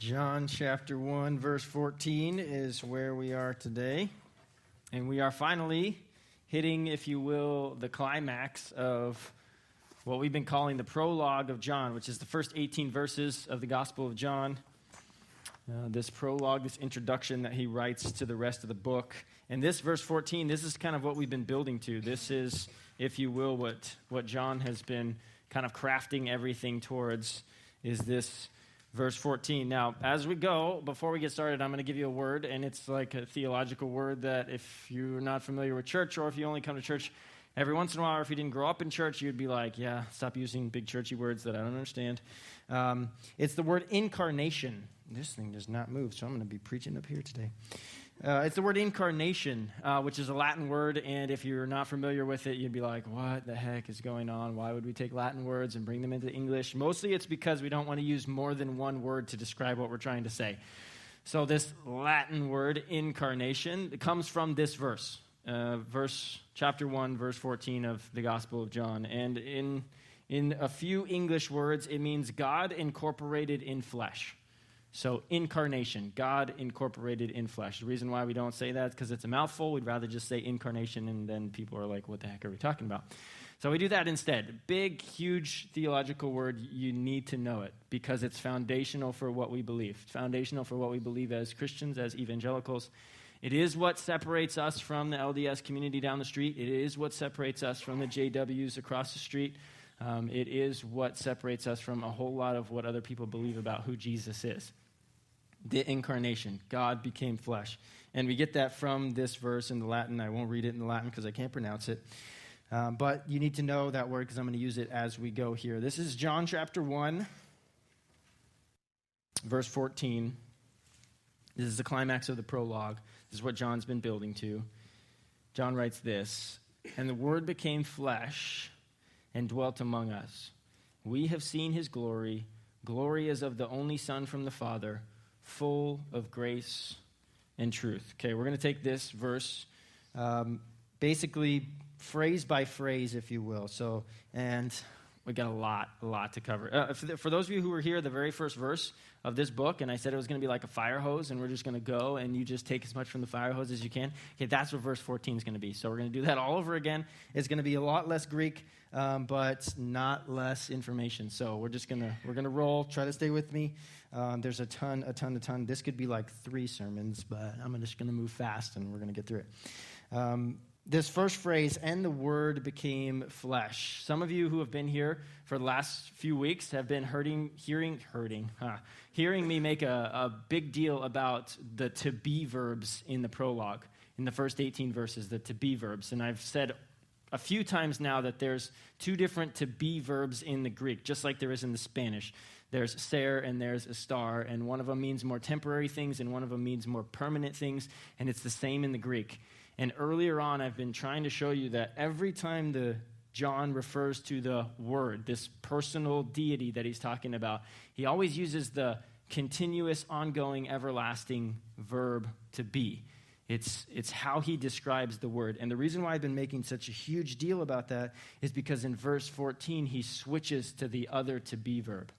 John chapter 1, verse 14 is where we are today. And we are finally hitting, if you will, the climax of what we've been calling the prologue of John, which is the first 18 verses of the Gospel of John. This prologue, this introduction that he writes to the rest of the book. And this verse 14, this is kind of what we've been building to. This is, if you will, what John has been kind of crafting everything towards, is this verse 14. Now, as we go, before we get started, I'm going to give you a word, and it's like a theological word that if you're not familiar with church, or if you only come to church every once in a while, or if you didn't grow up in church, you'd be like, yeah, stop using big churchy words that I don't understand. It's the word incarnation. This thing does not move, so I'm going to be preaching up here today. It's the word incarnation, which is a Latin word, and if you're not familiar with it, you'd be like, what the heck is going on? Why would we take Latin words and bring them into English? Mostly it's because we don't want to use more than one word to describe what we're trying to say. So this Latin word, incarnation, it comes from this verse, chapter 1, verse 14 of the Gospel of John. And in a few English words, it means God incorporated in flesh. So incarnation, God incorporated in flesh. The reason why we don't say that is because it's a mouthful. We'd rather just say incarnation, and then people are like, what the heck are we talking about? So we do that instead. Big, huge theological word. You need to know it because it's foundational for what we believe. It's foundational for what we believe as Christians, as evangelicals. It is what separates us from the LDS community down the street. It is what separates us from the JWs across the street. It is what separates us from a whole lot of what other people believe about who Jesus is. The incarnation, God became flesh. And we get that from this verse in the Latin. I won't read it in the Latin because I can't pronounce it. But you need to know that word because I'm going to use it as we go here. This is John chapter 1, verse 14. This is the climax of the prologue. This is what John's been building to. John writes this, "And the Word became flesh and dwelt among us. We have seen his glory. Glory as of the only Son from the Father, full of grace and truth." Okay, we're going to take this verse basically phrase by phrase, if you will. So, and we got a lot to cover. For those of you who were here, the very first verse of this book, and I said it was going to be like a fire hose, and we're just going to go, and you just take as much from the fire hose as you can. Okay, that's what verse 14 is going to be. So we're going to do that all over again. It's going to be a lot less Greek, but not less information. So we're going to roll. Try to stay with me. There's a ton. This could be like 3 sermons, but I'm just going to move fast, and we're going to get through it. This first phrase, "and the Word became flesh." Some of you who have been here for the last few weeks have been hearing me make a big deal about the to be verbs in the prologue, in the first 18 verses, the to be verbs. And I've said a few times now that there's 2 different to be verbs in the Greek, just like there is in the Spanish. There's ser and there's estar, and one of them means more temporary things and one of them means more permanent things, and it's the same in the Greek. And earlier on, I've been trying to show you that every time John refers to the Word, this personal deity that he's talking about, he always uses the continuous, ongoing, everlasting verb to be. It's how he describes the Word. And the reason why I've been making such a huge deal about that is because in verse 14, he switches to the other to be verb.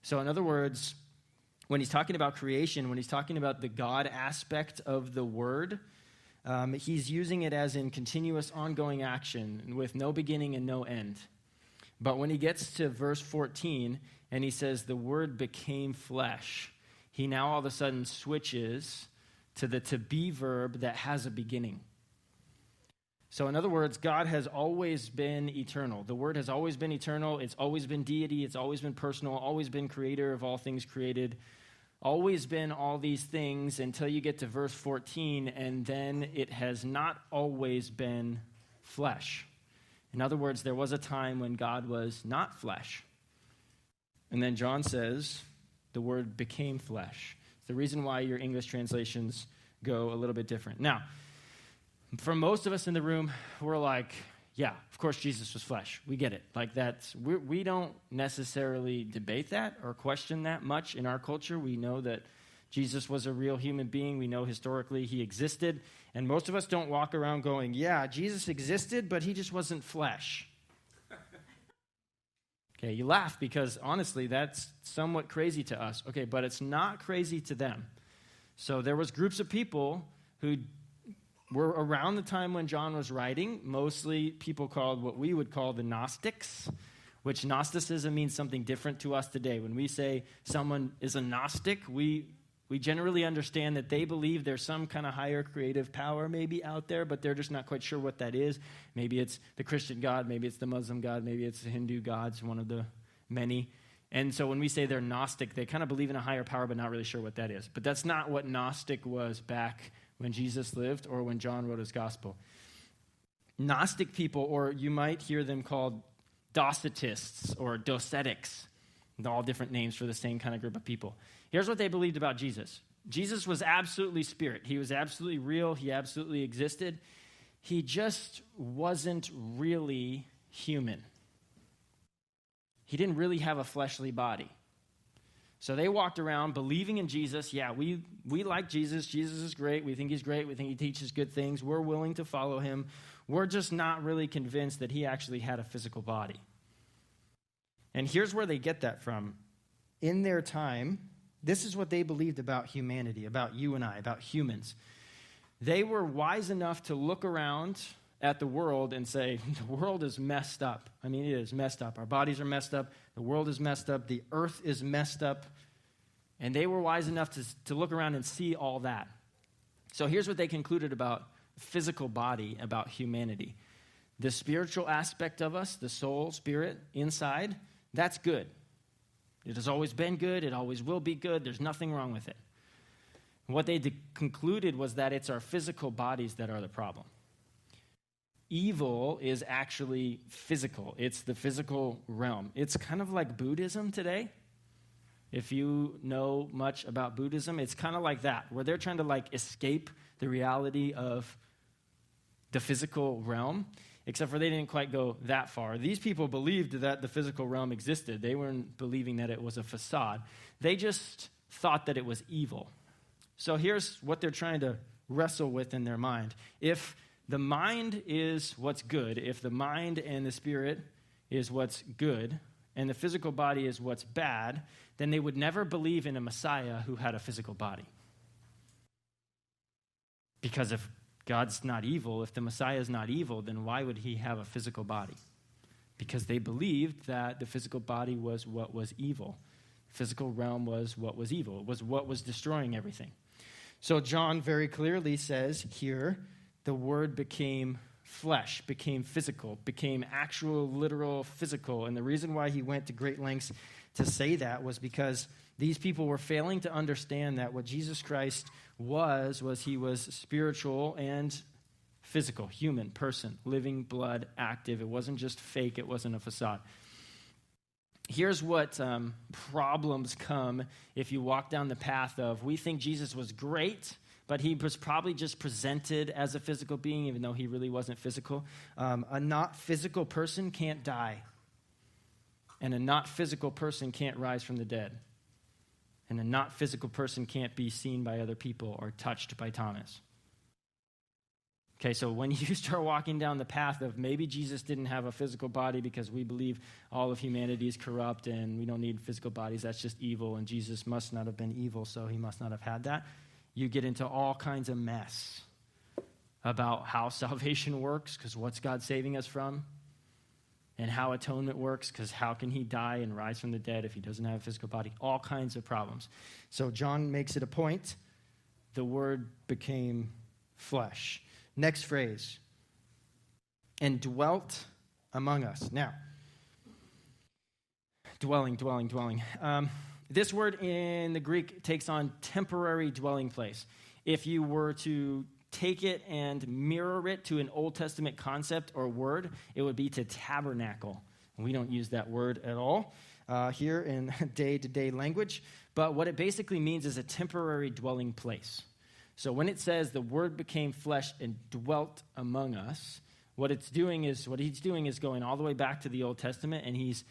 So in other words, when he's talking about creation, when he's talking about the God aspect of the Word, he's using it as in continuous, ongoing action with no beginning and no end. But when he gets to verse 14 and he says the Word became flesh, he now all of a sudden switches to the to be verb that has a beginning. So in other words, God has always been eternal. The Word has always been eternal. It's always been deity. It's always been personal, always been creator of all things created. Always been all these things until you get to verse 14, and then it has not always been flesh. In other words, there was a time when God was not flesh. And then John says, the Word became flesh. It's the reason why your English translations go a little bit different. Now, for most of us in the room, we're like, yeah, of course Jesus was flesh. We get it. Like we don't necessarily debate that or question that much in our culture. We know that Jesus was a real human being. We know historically he existed. And most of us don't walk around going, yeah, Jesus existed, but he just wasn't flesh. Okay, you laugh because honestly, that's somewhat crazy to us. Okay, but it's not crazy to them. So there was groups of people who were around the time when John was writing, mostly people called what we would call the Gnostics, which Gnosticism means something different to us today. When we say someone is a Gnostic, we generally understand that they believe there's some kind of higher creative power maybe out there, but they're just not quite sure what that is. Maybe it's the Christian God, maybe it's the Muslim God, maybe it's the Hindu gods, one of the many. And so when we say they're Gnostic, they kind of believe in a higher power, but not really sure what that is. But that's not what Gnostic was back when Jesus lived or when John wrote his gospel. Gnostic people, or you might hear them called Docetists or Docetics, all different names for the same kind of group of people. Here's what they believed about Jesus. Jesus was absolutely spirit. He was absolutely real. He absolutely existed. He just wasn't really human. He didn't really have a fleshly body. So they walked around believing in Jesus. Yeah, we like Jesus. Jesus is great. We think he's great. We think he teaches good things. We're willing to follow him. We're just not really convinced that he actually had a physical body. And here's where they get that from. In their time, this is what they believed about humanity, about you and I, about humans. They were wise enough to look around at the world and say, the world is messed up. I mean, it is messed up. Our bodies are messed up. The world is messed up. The earth is messed up. And they were wise enough to look around and see all that. So here's what they concluded about physical body, about humanity. The spiritual aspect of us, the soul, spirit, inside, that's good. It has always been good. It always will be good. There's nothing wrong with it. What they concluded was that it's our physical bodies that are the problem. Evil is actually physical. It's the physical realm. It's kind of like Buddhism today. If you know much about Buddhism, it's kind of like that, where they're trying to escape the reality of the physical realm, except for they didn't quite go that far. These people believed that the physical realm existed. They weren't believing that it was a facade. They just thought that it was evil. So here's what they're trying to wrestle with in their mind. If the mind is what's good, if the mind and the spirit is what's good, and the physical body is what's bad, then they would never believe in a Messiah who had a physical body. Because if God's not evil, if the Messiah is not evil, then why would he have a physical body? Because they believed that the physical body was what was evil. The physical realm was what was evil. It was what was destroying everything. So John very clearly says here, the word became flesh, became physical, became actual, literal, physical. And the reason why he went to great lengths to say that was because these people were failing to understand that what Jesus Christ was he was spiritual and physical, human, person, living, blood, active. It wasn't just fake. It wasn't a facade. Here's what problems come if you walk down the path of, we think Jesus was great, but he was probably just presented as a physical being, even though he really wasn't physical. A not physical person can't die. And a not physical person can't rise from the dead. And a not physical person can't be seen by other people or touched by Thomas. Okay, so when you start walking down the path of maybe Jesus didn't have a physical body because we believe all of humanity is corrupt and we don't need physical bodies, that's just evil, and Jesus must not have been evil, so he must not have had that, you get into all kinds of mess about how salvation works, because what's God saving us from? And how atonement works, because how can he die and rise from the dead if he doesn't have a physical body? All kinds of problems. So John makes it a point. The word became flesh. Next phrase. And dwelt among us. Now, dwelling. This word in the Greek takes on temporary dwelling place. If you were to take it and mirror it to an Old Testament concept or word, it would be to tabernacle. And we don't use that word at all here in day-to-day language. But what it basically means is a temporary dwelling place. So when it says the word became flesh and dwelt among us, what he's doing is going all the way back to the Old Testament, and he's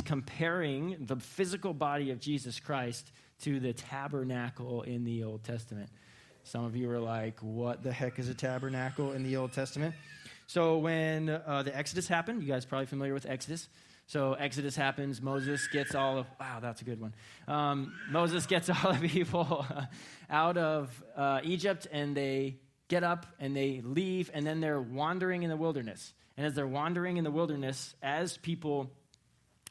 comparing the physical body of Jesus Christ to the tabernacle in the Old Testament. Some of you are like, what the heck is a tabernacle in the Old Testament? So when the Exodus happened, you guys are probably familiar with Exodus. So Exodus happens. Moses gets wow, that's a good one. Moses gets all the people out of Egypt, and they get up and they leave, and then they're wandering in the wilderness. And as they're wandering in the wilderness, as people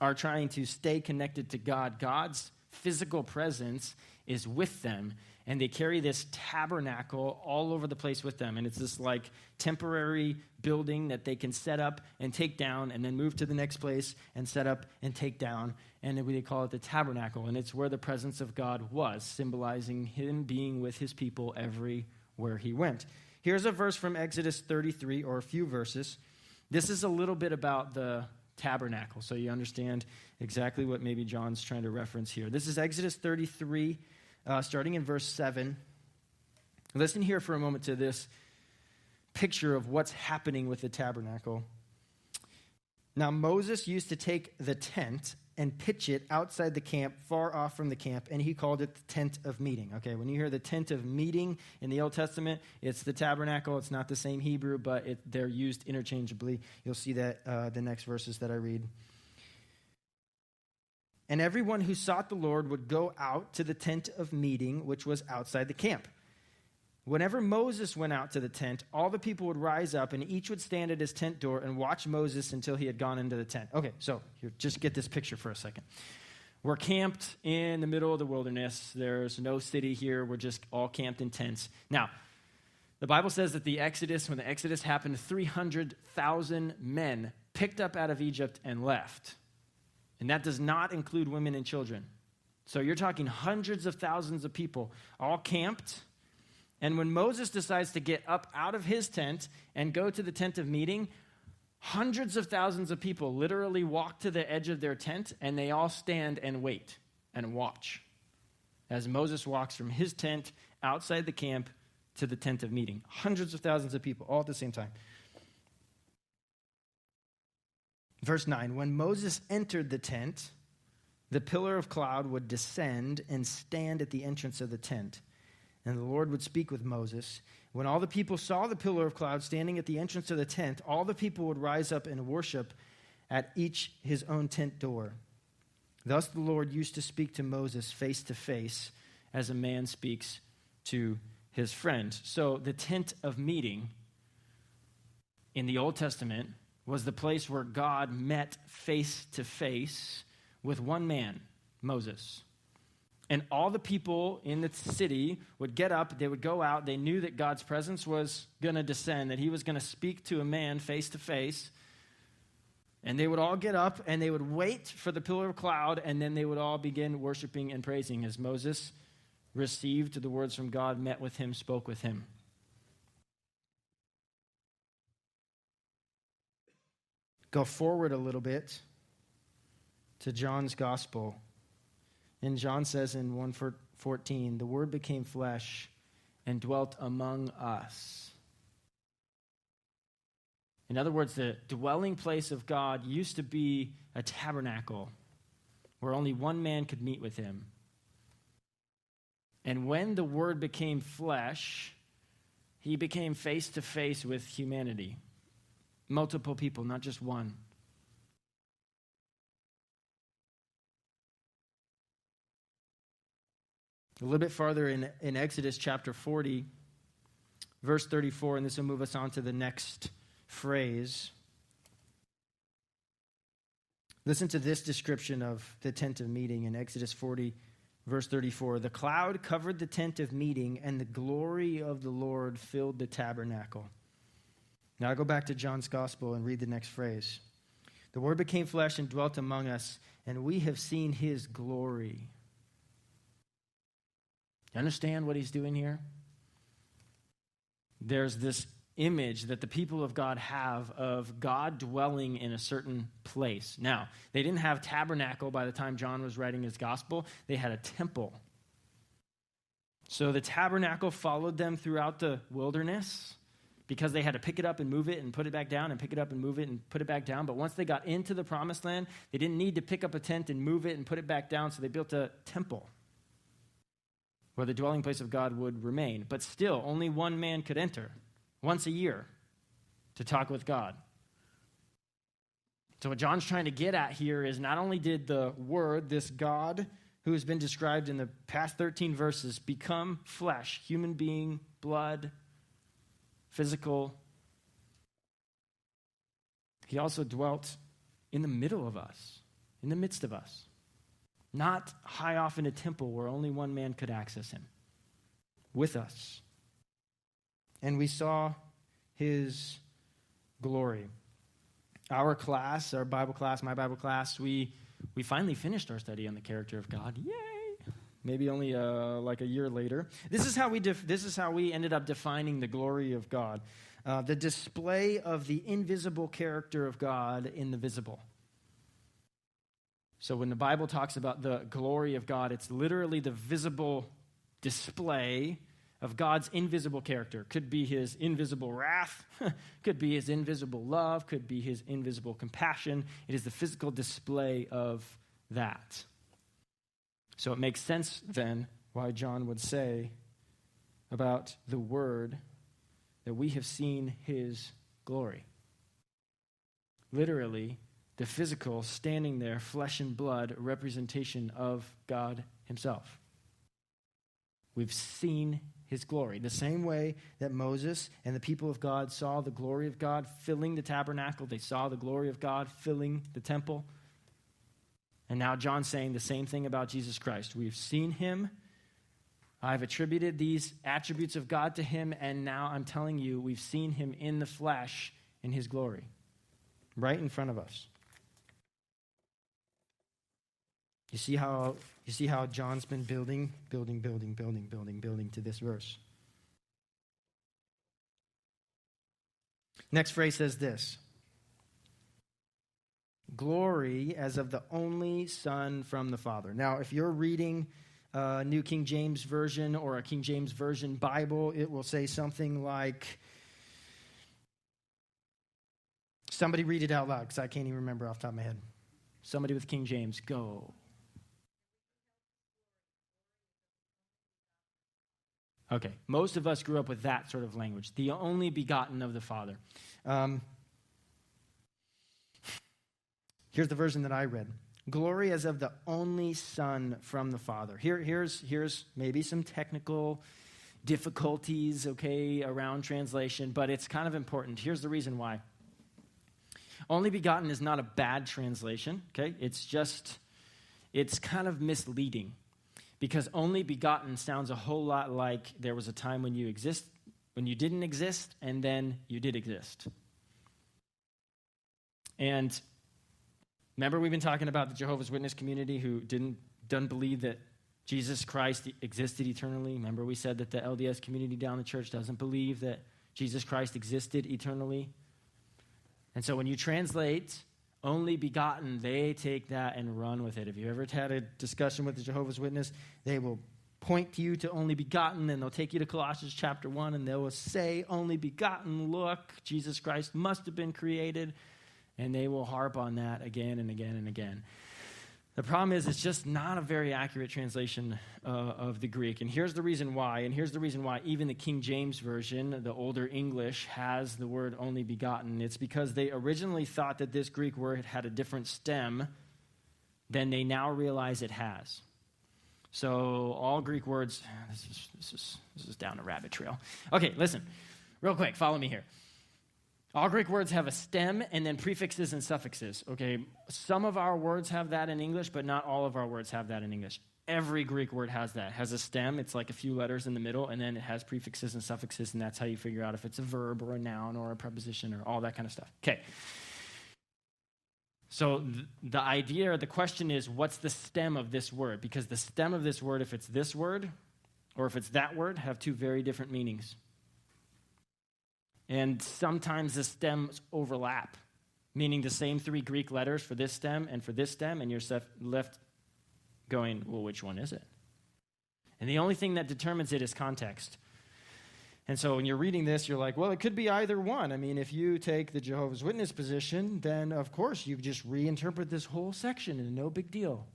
are trying to stay connected to God, God's physical presence is with them, and they carry this tabernacle all over the place with them. And it's this like temporary building that they can set up and take down and then move to the next place and set up and take down. And they call it the tabernacle. And it's where the presence of God was, symbolizing him being with his people everywhere he went. Here's a verse from Exodus 33, or a few verses. This is a little bit about the tabernacle, so you understand exactly what maybe John's trying to reference here. This is Exodus 33, starting in verse 7. Listen here for a moment to this picture of what's happening with the tabernacle. Now Moses used to take the tent and pitch it outside the camp, far off from the camp, and he called it the tent of meeting. Okay, when you hear the tent of meeting in the Old Testament, it's the tabernacle. It's not the same Hebrew, but they're used interchangeably. You'll see that the next verses that I read. And everyone who sought the Lord would go out to the tent of meeting, which was outside the camp. Whenever Moses went out to the tent, all the people would rise up, and each would stand at his tent door and watch Moses until he had gone into the tent. Okay, so just get this picture for a second. We're camped in the middle of the wilderness. There's no city here. We're just all camped in tents. Now, the Bible says that when the Exodus happened, 300,000 men picked up out of Egypt and left. And that does not include women and children. So you're talking hundreds of thousands of people all camped. And when Moses decides to get up out of his tent and go to the tent of meeting, hundreds of thousands of people literally walk to the edge of their tent, and they all stand and wait and watch as Moses walks from his tent outside the camp to the tent of meeting. Hundreds of thousands of people all at the same time. Verse 9, when Moses entered the tent, the pillar of cloud would descend and stand at the entrance of the tent. And the Lord would speak with Moses. When all the people saw the pillar of cloud standing at the entrance of the tent, all the people would rise up and worship at each his own tent door. Thus the Lord used to speak to Moses face to face, as a man speaks to his friend. So the tent of meeting in the Old Testament was the place where God met face to face with one man, Moses. And all the people in the city would get up, they would go out, they knew that God's presence was going to descend, that he was going to speak to a man face to face. And they would all get up and they would wait for the pillar of cloud, and then they would all begin worshiping and praising as Moses received the words from God, met with him, spoke with him. Go forward a little bit to John's gospel. And John says in 1:14, the word became flesh and dwelt among us. In other words, the dwelling place of God used to be a tabernacle where only one man could meet with him. And when the word became flesh, he became face to face with humanity. Multiple people, not just one. A little bit farther in Exodus chapter 40, verse 34, and this will move us on to the next phrase. Listen to this description of the tent of meeting in Exodus 40, verse 34. The cloud covered the tent of meeting, and the glory of the Lord filled the tabernacle. Now I go back to John's gospel and read the next phrase. The word became flesh and dwelt among us, and we have seen his glory. You understand what he's doing here? There's this image that the people of God have of God dwelling in a certain place. Now, they didn't have tabernacle by the time John was writing his gospel. They had a temple. So the tabernacle followed them throughout the wilderness because they had to pick it up and move it and put it back down and pick it up and move it and put it back down. But once they got into the promised land, they didn't need to pick up a tent and move it and put it back down, so they built a temple where the dwelling place of God would remain. But still, only one man could enter once a year to talk with God. So what John's trying to get at here is not only did the Word, this God who has been described in the past 13 verses, become flesh, human being, blood, physical, he also dwelt in the middle of us, in the midst of us, not high off in a temple where only one man could access him, with us. And we saw his glory. Our class, our Bible class, my Bible class, we finally finished our study on the character of God. Yay! Maybe only like a year later. This is how we ended up defining the glory of God. The display of the invisible character of God in the visible. So when the Bible talks about the glory of God, it's literally the visible display of God's invisible character. Could be his invisible wrath, could be his invisible love, could be his invisible compassion. It is the physical display of that. So it makes sense then why John would say about the Word that we have seen his glory. Literally, the physical, standing there, flesh and blood, representation of God himself. We've seen his glory. The same way that Moses and the people of God saw the glory of God filling the tabernacle, they saw the glory of God filling the temple. And now John's saying the same thing about Jesus Christ. We've seen him. I've attributed these attributes of God to him, and now I'm telling you, we've seen him in the flesh in his glory, right in front of us. You see how John's been building to this verse. Next phrase says this: glory as of the only Son from the Father. Now, if you're reading a New King James Version or a King James Version Bible, it will say something like, somebody read it out loud because I can't even remember off the top of my head. Somebody with King James, go. Okay, most of us grew up with that sort of language, the only begotten of the Father. Here's the version that I read. Glory as of the only Son from the Father. Here's maybe some technical difficulties, okay, around translation, but it's kind of important. Here's the reason why. Only begotten is not a bad translation, okay? It's kind of misleading. Because only begotten sounds a whole lot like there was a time when you didn't exist, and then you did exist. And remember, we've been talking about the Jehovah's Witness community who doesn't believe that Jesus Christ existed eternally. Remember, we said that the LDS community down the church doesn't believe that Jesus Christ existed eternally. And so when you translate only begotten, they take that and run with it. If you ever had a discussion with the Jehovah's Witness, they will point you to only begotten, and they'll take you to Colossians chapter 1, and they will say, only begotten, look, Jesus Christ must have been created, and they will harp on that again and again and again. The problem is it's just not a very accurate translation of the Greek, and here's the reason why, even the King James Version, the older English, has the word only begotten. It's because they originally thought that this Greek word had a different stem than they now realize it has. So all Greek words, this is down a rabbit trail. Okay, listen, real quick, follow me here. All Greek words have a stem and then prefixes and suffixes, okay? Some of our words have that in English, but not all of our words have that in English. Every Greek word has that. It has a stem, it's like a few letters in the middle, and then it has prefixes and suffixes, and that's how you figure out if it's a verb or a noun or a preposition or all that kind of stuff. Okay. So the idea or the question is, what's the stem of this word? Because the stem of this word, if it's this word or if it's that word, have two very different meanings. And sometimes the stems overlap, meaning the same three Greek letters for this stem, and you're left going, well, which one is it? And the only thing that determines it is context. And so when you're reading this, you're like, well, it could be either one. I mean, if you take the Jehovah's Witness position, then of course you just reinterpret this whole section and no big deal.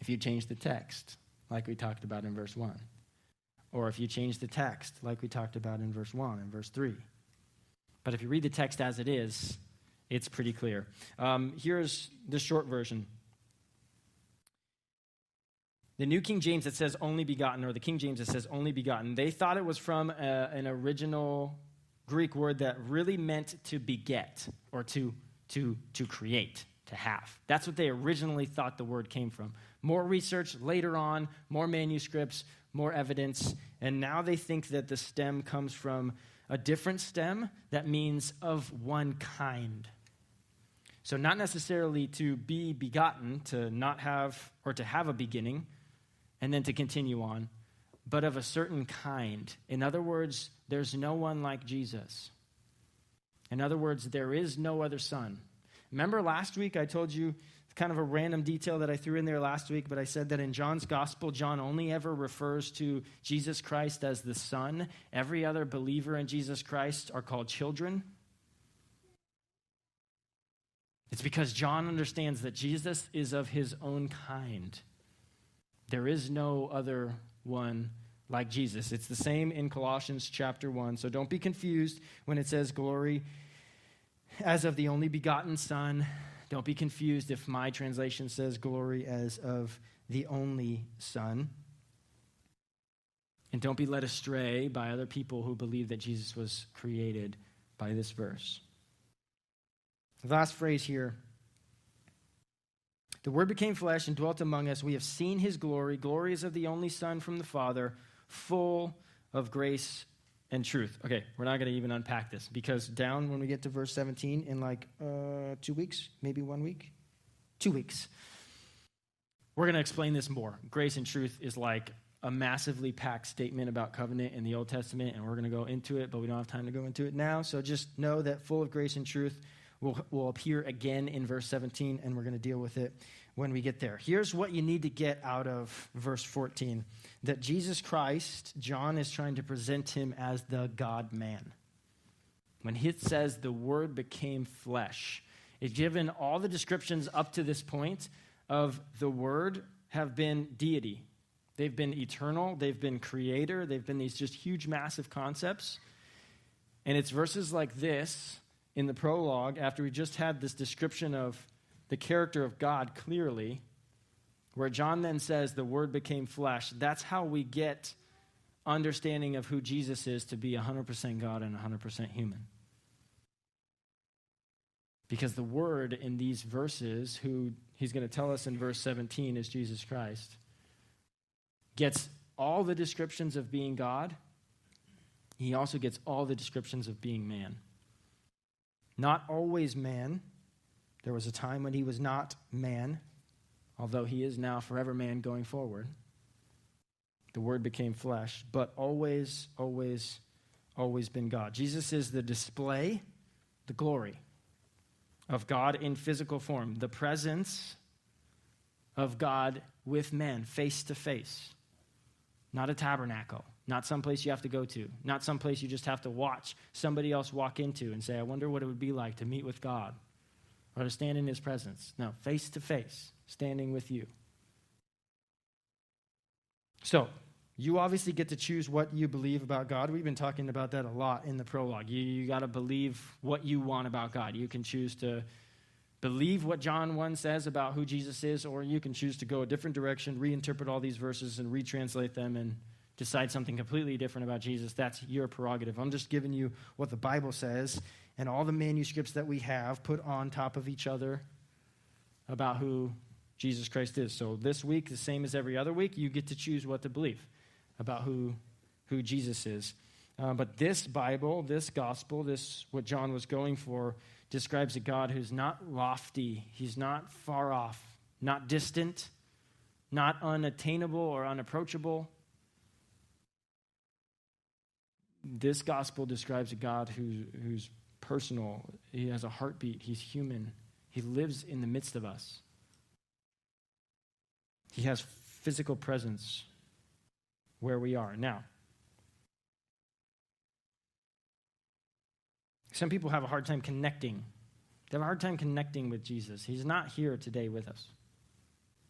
If you change the text, like we talked about in verse 1. Or if you change the text, like we talked about in verse 1 and verse 3. But if you read the text as it is, It's pretty clear. Here's the short version. The New King James that says only begotten, or the King James that says only begotten, they thought it was from an original Greek word that really meant to beget or to create, to have. That's what they originally thought the word came from. More research later on, more manuscripts, more evidence, and now they think that the stem comes from a different stem that means of one kind. So not necessarily to be begotten, to not have, or to have a beginning, and then to continue on, but of a certain kind. In other words, there's no one like Jesus. In other words, there is no other son. Remember last week I told you kind of a random detail that I threw in there last week, but I said that in John's gospel, John only ever refers to Jesus Christ as the Son. Every other believer in Jesus Christ are called children. It's because John understands that Jesus is of his own kind. There is no other one like Jesus. It's the same in Colossians chapter 1. So don't be confused when it says glory as of the only begotten Son. Don't be confused if my translation says glory as of the only Son. And don't be led astray by other people who believe that Jesus was created by this verse. The last phrase here. The Word became flesh and dwelt among us. We have seen his glory. Glory is of the only Son from the Father, full of grace and truth. Okay, we're not going to even unpack this because down when we get to verse 17 in like 2 weeks, maybe 1 week, 2 weeks, we're going to explain this more. Grace and truth is like a massively packed statement about covenant in the Old Testament, and we're going to go into it, but we don't have time to go into it now. So just know that full of grace and truth will appear again in verse 17, and we're going to deal with it when we get there. Here's what you need to get out of verse 14, that Jesus Christ, John is trying to present him as the God-man. When it says the Word became flesh, it's given all the descriptions up to this point of the Word have been deity. They've been eternal, they've been creator, they've been these just huge, massive concepts. And it's verses like this in the prologue, after we just had this description of the character of God clearly, where John then says the Word became flesh. That's how we get understanding of who Jesus is to be 100% God and 100% human. Because the Word in these verses, who he's going to tell us in verse 17 is Jesus Christ, gets all the descriptions of being God. He also gets all the descriptions of being man. Not always man. There was a time when he was not man, although he is now forever man going forward. The Word became flesh, but always, always, always been God. Jesus is the display, the glory of God in physical form, the presence of God with men, face to face. Not a tabernacle, not someplace you have to go to, not someplace you just have to watch somebody else walk into and say, I wonder what it would be like to meet with God or to stand in his presence. No, face to face, standing with you. So, you obviously get to choose what you believe about God. We've been talking about that a lot in the prologue. You got to believe what you want about God. You can choose to believe what John 1 says about who Jesus is, or you can choose to go a different direction, reinterpret all these verses and retranslate them and decide something completely different about Jesus. That's your prerogative. I'm just giving you what the Bible says and all the manuscripts that we have put on top of each other about who Jesus Christ is. So this week, the same as every other week, you get to choose what to believe about who Jesus is. But this Bible, this gospel, this what John was going for, describes a God who's not lofty, he's not far off, not distant, not unattainable or unapproachable. This gospel describes a God who's personal. He has a heartbeat. He's human. He lives in the midst of us. He has physical presence where we are. Now, some people have a hard time connecting. They have a hard time connecting with Jesus. He's not here today with us.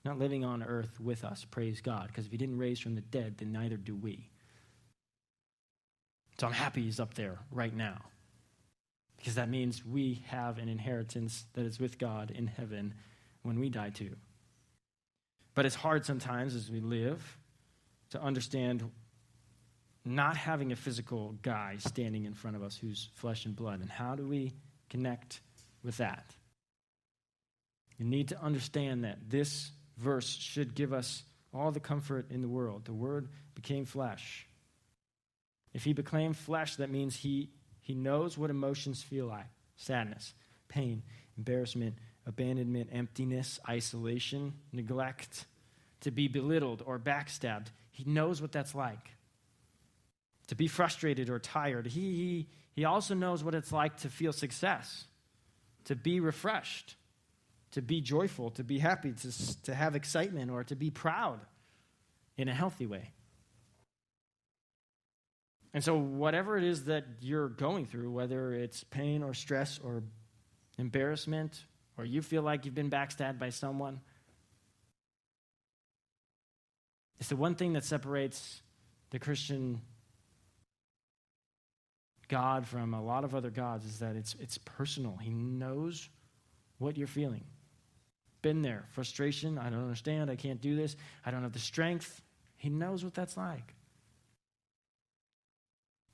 Not living on earth with us, praise God. Because if he didn't raise from the dead, then neither do we. So I'm happy he's up there right now. because that means we have an inheritance that is with God in heaven when we die too. But it's hard sometimes as we live to understand not having a physical guy standing in front of us who's flesh and blood. And how do we connect with that? You need to understand that this verse should give us all the comfort in the world. The Word became flesh. If he became flesh, that means he knows what emotions feel like: sadness, pain, embarrassment, abandonment, emptiness, isolation, neglect, to be belittled or backstabbed. He knows what that's like. To be frustrated or tired. He also knows what it's like to feel success, to be refreshed, to be joyful, to be happy, to have excitement, or to be proud in a healthy way. And so whatever it is that you're going through, whether it's pain or stress or embarrassment, or you feel like you've been backstabbed by someone, it's the one thing that separates the Christian God from a lot of other gods, is that it's personal. He knows what you're feeling. Been there. Frustration. I don't understand. I can't do this. I don't have the strength. He knows what that's like.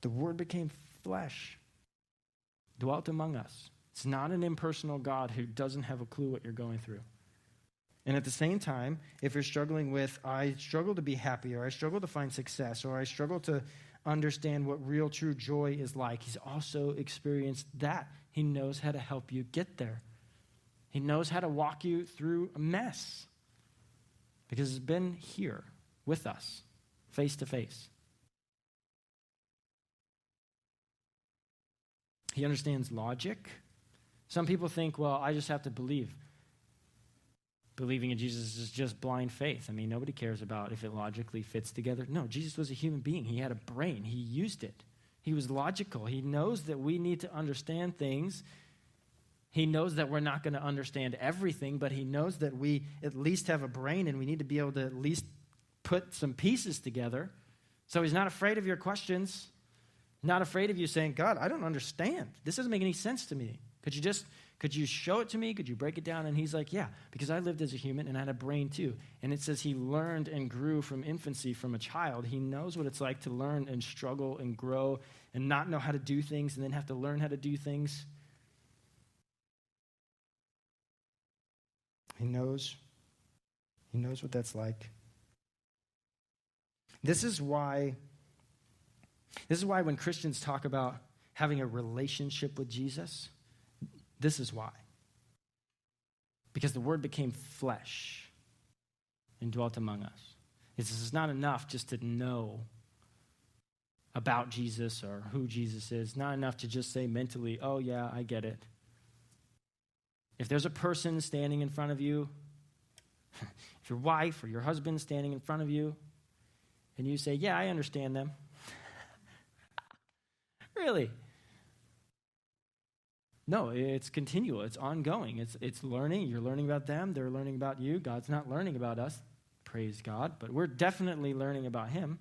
The Word became flesh, dwelt among us. It's not an impersonal God who doesn't have a clue what you're going through. And at the same time, if you're struggling with, I struggle to be happy, or I struggle to find success, or I struggle to understand what real true joy is like, he's also experienced that. He knows how to help you get there. He knows how to walk you through a mess, because he's been here with us, face to face. He understands logic. Some people think, well, I just have to believe. Believing in Jesus is just blind faith. I mean, nobody cares about if it logically fits together. No, Jesus was a human being. He had a brain. He used it. He was logical. He knows that we need to understand things. He knows that we're not going to understand everything, but he knows that we at least have a brain and we need to be able to at least put some pieces together. So he's not afraid of your questions, not afraid of you saying, God, I don't understand. This doesn't make any sense to me. Could you show it to me? Could you break it down? And he's like, yeah, because I lived as a human and I had a brain too. And it says he learned and grew from infancy, from a child. He knows what it's like to learn and struggle and grow and not know how to do things and then have to learn how to do things. He knows what that's like. This is why when Christians talk about having a relationship with Jesus, this is why. Because the Word became flesh and dwelt among us. It's not enough just to know about Jesus or who Jesus is. Not enough to just say mentally, oh yeah, I get it. If there's a person standing in front of you, if your wife or your husband standing in front of you, and you say, yeah, I understand them. Really? No, it's continual. It's ongoing. It's learning. You're learning about them. They're learning about you. God's not learning about us. Praise God. But we're definitely learning about him.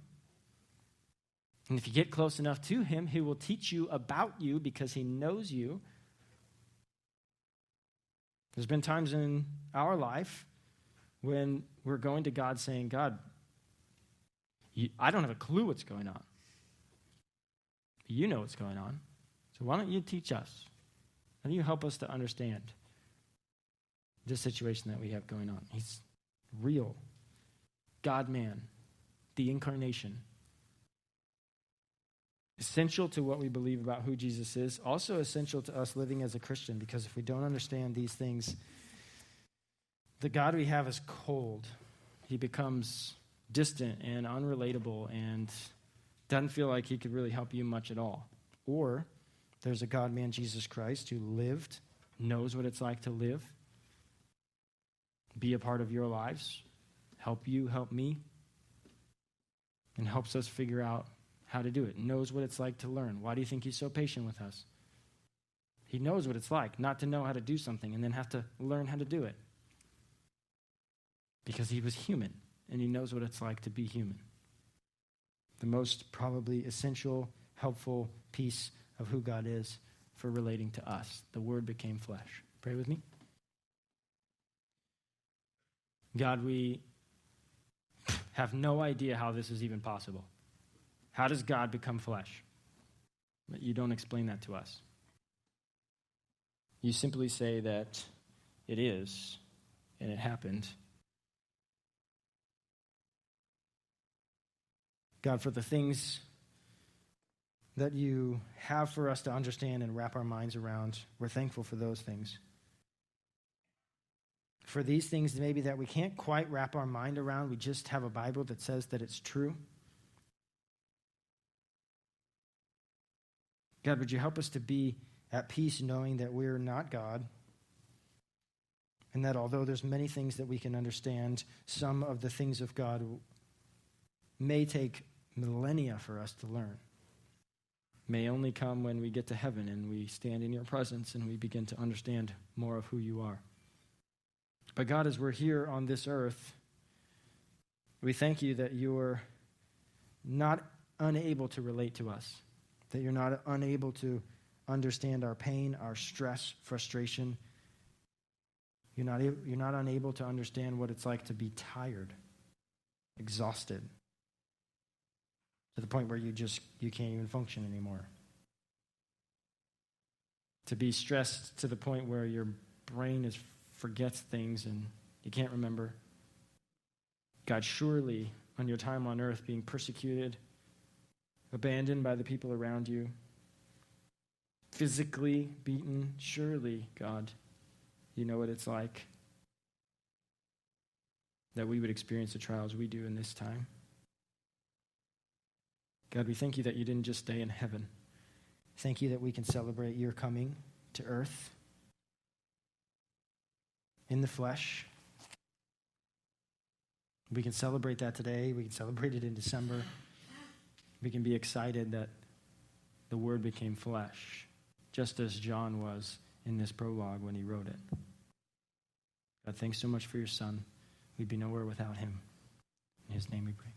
And if you get close enough to him, he will teach you about you because he knows you. There's been times in our life when we're going to God saying, God, I don't have a clue what's going on. You know what's going on. So why don't you teach us? Why don't you help us to understand this situation that we have going on? He's real. God-man. The incarnation. Essential to what we believe about who Jesus is. Also essential to us living as a Christian, because if we don't understand these things, the God we have is cold. He becomes distant and unrelatable and doesn't feel like he could really help you much at all. Or there's a God-man, Jesus Christ, who lived, knows what it's like to live, be a part of your lives, help you, help me, and helps us figure out how to do it, knows what it's like to learn. Why do you think he's so patient with us? He knows what it's like not to know how to do something and then have to learn how to do it. Because he was human, and he knows what it's like to be human. The most probably essential, helpful piece of who God is for relating to us. The Word became flesh. Pray with me. God, we have no idea how this is even possible. How does God become flesh? But you don't explain that to us. You simply say that it is, and it happened. God, for the things that you have for us to understand and wrap our minds around, we're thankful for those things. For these things maybe that we can't quite wrap our mind around, we just have a Bible that says that it's true. God, would you help us to be at peace knowing that we're not God, and that although there's many things that we can understand, some of the things of God may take millennia for us to learn. May only come when we get to heaven and we stand in your presence and we begin to understand more of who you are. But God, as we're here on this earth, we thank you that you're not unable to relate to us, that you're not unable to understand our pain, our stress, frustration. You're not unable to understand what it's like to be tired, exhausted, to the point where you can't even function anymore. To be stressed to the point where your brain forgets things and you can't remember. God, surely on your time on earth being persecuted, abandoned by the people around you, physically beaten, surely, God, you know what it's like that we would experience the trials we do in this time. God, we thank you that you didn't just stay in heaven. Thank you that we can celebrate your coming to earth in the flesh. We can celebrate that today. We can celebrate it in December. We can be excited that the Word became flesh, just as John was in this prologue when he wrote it. God, thanks so much for your Son. We'd be nowhere without him. In his name we pray.